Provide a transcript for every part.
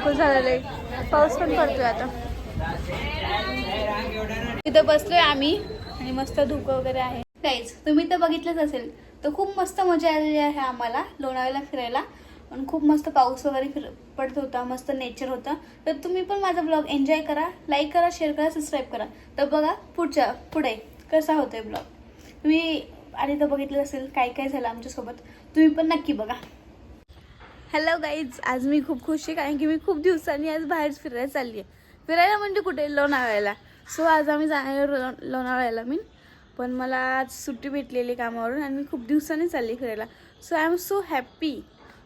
धुकं झालेलं आहे, पाऊस पण पडतोय आता. इथं बसलोय आम्ही आणि मस्त धुकं वगैरे आहे. गाईज तुम्ही तर बघितलंच असेल, तर खूप मस्त मजा आलेली आहे आम्हाला लोणावळ्याला फिरायला. पण खूप मस्त पाऊस वगैरे पडत होता, मस्त नेचर होता. तर तुम्ही पण माझा ब्लॉग एन्जॉय करा, लाईक करा, शेअर करा, सबस्क्राईब करा. तर बघा पुढे कसा होतोय ब्लॉग. तुम्ही आणि तर बघितलं असेल काय काय झालं आमच्यासोबत, तुम्ही पण नक्की बघा. हॅलो गाईज, आज मी खूप खुश आहे कारण की मी खूप दिवसांनी आज बाहेर फिरायला चालली आहे. फिरायला म्हणजे कुठे, लोणावळ्याला. सो आज आम्ही जाणार लोणावळ्याला पण मला आज सुट्टी भेटलेली कामावरून आणि मी खूप दिवसांनी चालली फिरायला. So I am so happy.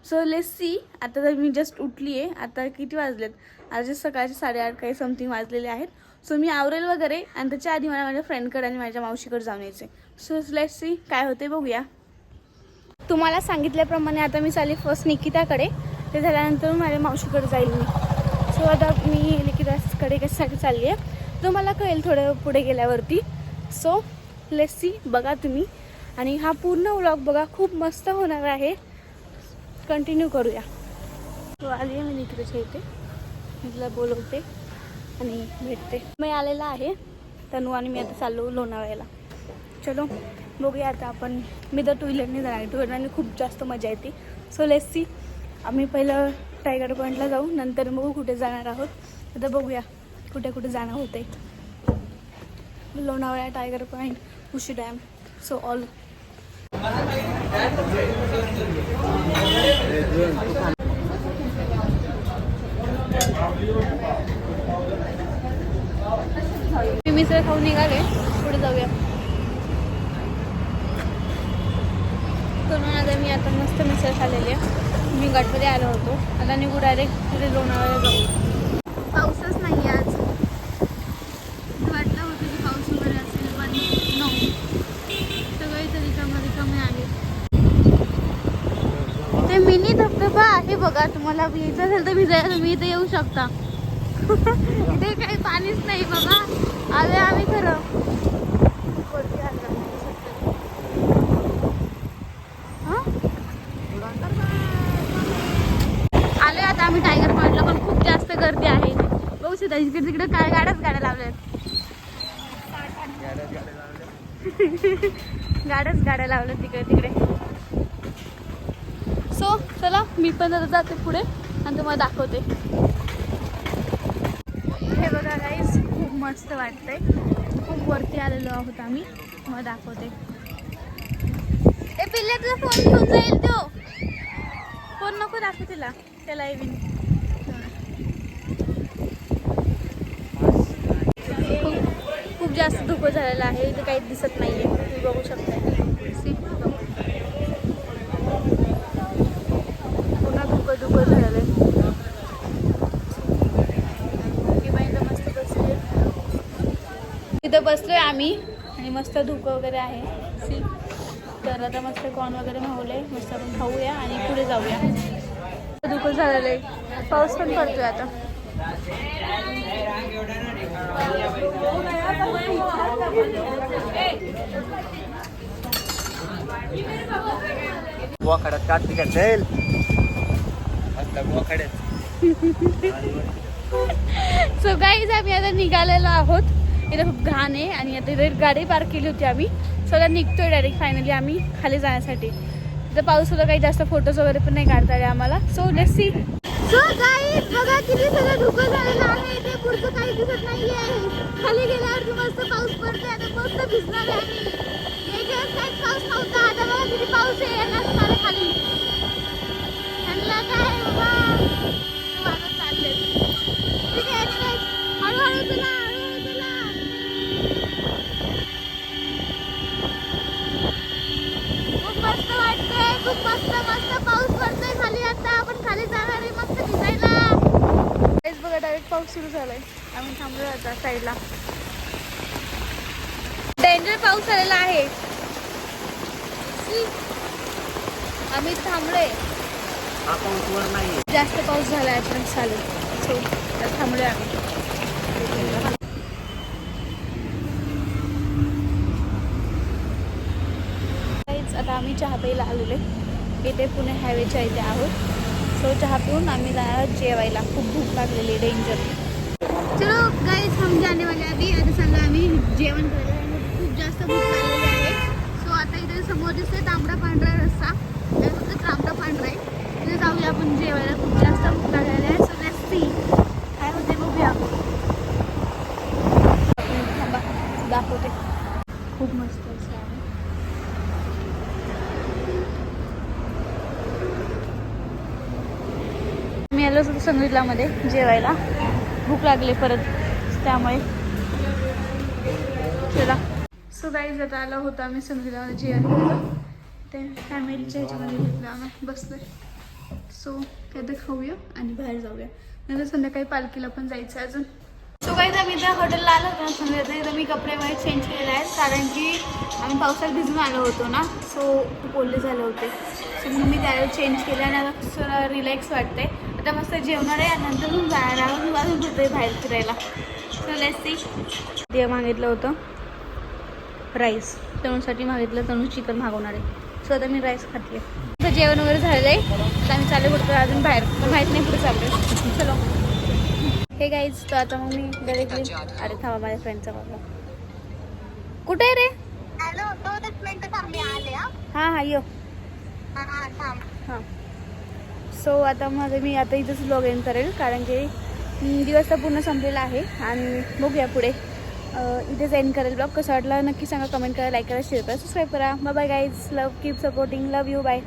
So let's see. आता तर मी जस्ट उठली आहे. आता किती वाजलेत, आज सकाळचे 8:30 काही समथिंग वाजलेले आहेत. सो मी आवरेल वगैरे आणि त्याच्या आधी मला माझ्या फ्रेंडकडे आणि माझ्या मावशीकडे जाऊन यायचे. सो लेट्स सी काय होते बघूया. तुम्हाला सांगितल्याप्रमाणे आता मी चालली फर्स्ट निकिताकडे, ते झाल्यानंतर माझ्या मावशीकडे जाईल मी. सो आता मी निकिताकडे कशासाठी चालली आहे तो मला कळेल थोडं पुढे गेल्यावरती. सो लेट्स सी, बघा तुम्ही आणि हा पूर्ण व्लॉग बघा, खूप मस्त होणार आहे. कंटिन्यू करूया. तो आली आहे मी निकिताच्या इथे, मी तिला बोलवते आणि भेटते. मी आलेला आहे तनू आणि मी आता चाललो लोणावळ्याला. चलो बघूया आता आपण. मी तर टू व्हीलरने जाणार, टू व्हीलरने खूप जास्त मजा येते. So let's see. आम्ही पहिलं टायगर पॉईंटला जाऊ, नंतर बघू कुठे जाणार आहोत. आता बघूया कुठे कुठे जाणं होतं आहे. लोणावळा, टायगर पॉईंट, उशी डॅम, सो ऑल. मी मिसळ खाऊन निघाले, पुढे जाऊया. आता मी आता मस्त मिसळ खाल्लेली आहे. मी गटमध्ये आलो होतो, आता निघू डायरेक्ट पुढे लोणावळ्याला जाऊ. पाऊसच नाही आज. वाटलं होतं की पाऊस वगैरे असेल पण नो, सगळे तरी कमी आले. ते मिनी धबधबा आहे बघा, तुम्हाला यायचं असेल तर भिजायला तुम्ही इथे येऊ शकता. इथे काही पाणीच नाही बघा. आले आम्ही खरं आलोय आता आम्ही टायगर पॉईंटला, पण खूप जास्त गर्दी आहे. बघू शकता इकडे तिकडे काय गाड्या लावल्यात. गाड्या लावल्यात तिकडे. सो चला मी पण आता जाते पुढे आणि तुम्हाला दाखवते. हे बघा गाईस, खूप मस्त वाटतंय. खूप वरती आलेलो आहोत आम्ही, तुम्हाला दाखवते. ते पिल्ल्याचा फोन घेऊन जाईल तो. फोन नको दाखव तिला, त्याला येईन. खूप जास्त धुकं झालेलं आहे, इथे काहीच दिसत नाहीये, तुम्ही बघू शकता. पुन्हा धुकं झालेलं आहे. मस्त बसले, इथं बसलोय आम्ही आणि मस्त धुकं वगैरे आहे. तर आता मस्त कॉर्न वगैरे मावले, मस्त आपण खाऊया आणि पुढे जाऊया. धुकं झालेलं आहे, पाऊस पण पडतोय आता. सो गाईज आम्ही आता निघालेलो आहोत. इथे खूप घाण आहे आणि आता इथे गाडी पार्क केली होती आम्ही. सो आता निघतोय डायरेक्ट फायनली आम्ही खाली जाण्यासाठी. तिथं पाऊस होता, काही जास्त फोटोज वगैरे पण नाही काढता आले आम्हाला. So let's see. So guys बघा किती सगळं धुकं झालेलं आहे. इथे पुढचं काही दिसत नाहीये. खाली गेल्यावरती मस्त पाऊस पडतोय, आता मस्त भिजणार आहे. एक दिवस काहीच पाऊस नव्हता, आता बघा किती पाऊस आहे. येणार सारे खाली त्यांना काय बाबा चालले. ठीक आहे, हळूहळू तुला. खूप मस्त वाटतंय, खूप मस्त पाऊस पडतोय खाली. आता आपण खाली जाणार आहे मस्त भिजायला. बघा डायरेक्ट पाऊस सुरू झालाय. आम्ही थांबलो आता साईडला. डेंजर पाऊस आलेला आहे. आम्ही थांबलोय, जास्त पाऊस झालाय पण चालू. थांबलोय आम्ही. आता आम्ही चहा प्यायला आलेले. इथे पुणे हायवेच्या इथे आहोत. सो चहा पिऊन आम्ही जाणार जेवायला. खूप भूक लागलेली डेंजर. चलो गाईज हम जाने वाले अभी. आता चाललं आम्ही जेवण करायला. खूप जास्त भूक लागलेली आहे. सो आता इथे समोर दिसतोय तांबडा पांढरा रस्सा. फक्त तांबडा पांढरा आहे. तिथे जाऊया आपण जेवायला. खूप जास्त भूक लागलेली आहे. सो लेट्स सी काय होते बघूया. थांबा दाखवते. खूप मस्त असं आहे. मी आलो होतो संगीतलामध्ये जेवायला. भूक लागली परत त्यामुळे. चला. सो गाईज आता आला होता आम्ही संगीतलामध्ये जेवायला. ते फॅमिलीच्या ह्याच्यामध्ये घेतलं आम्ही बसलोय. सो काहीतरी खाऊया आणि बाहेर जाऊया. नंतर संध्याकाळी पालखीला पण जायचं अजून. सो काही आम्ही त्या हॉटेलला आलो होतो संध्याकाळी. तर मी कपडे वगैरे चेंज केलेले आहेत कारण की आम्ही पावसात भिजून आलो होतो ना. सो खूप ओले झाले होते. सो मग मी त्यावेळेला चेंज केलं आणि आता थोडं रिलॅक्स वाटते. आता मस्त जेवणार आहे आणि नंतर मग जायला वाजून होते बाहेर फिरायला. So let's see. ते मागितलं होतं राईस. तणूसाठी मागितलं. तणू चिकन मागवणार आहे. सो आता मी राईस खाते. तर जेवण वगैरे झालेलं आहे. तर आम्ही चालू कुठं अजून बाहेर. पण माहीत नाही कुठे चाललं. चलो. हे गाईज. तर आता मग मी डायरेक्टली. अरे थांबा माझ्या फ्रेंडचा बाबा. कुठे आहे रे? हां हां यो. हां. सो आता मग मी आता इथंच ब्लॉग एंड करेल कारण की दिवस तर पूर्ण संपलेला आहे. आणि बघूया पुढे. इथेच एंड करेल ब्लॉग. कसं वाटलं नक्की सांगा. कमेंट करा, लाईक करा, शेअर करा, सबस्क्राईब करा. Bye bye guys. Love, keep supporting. Love you. Bye.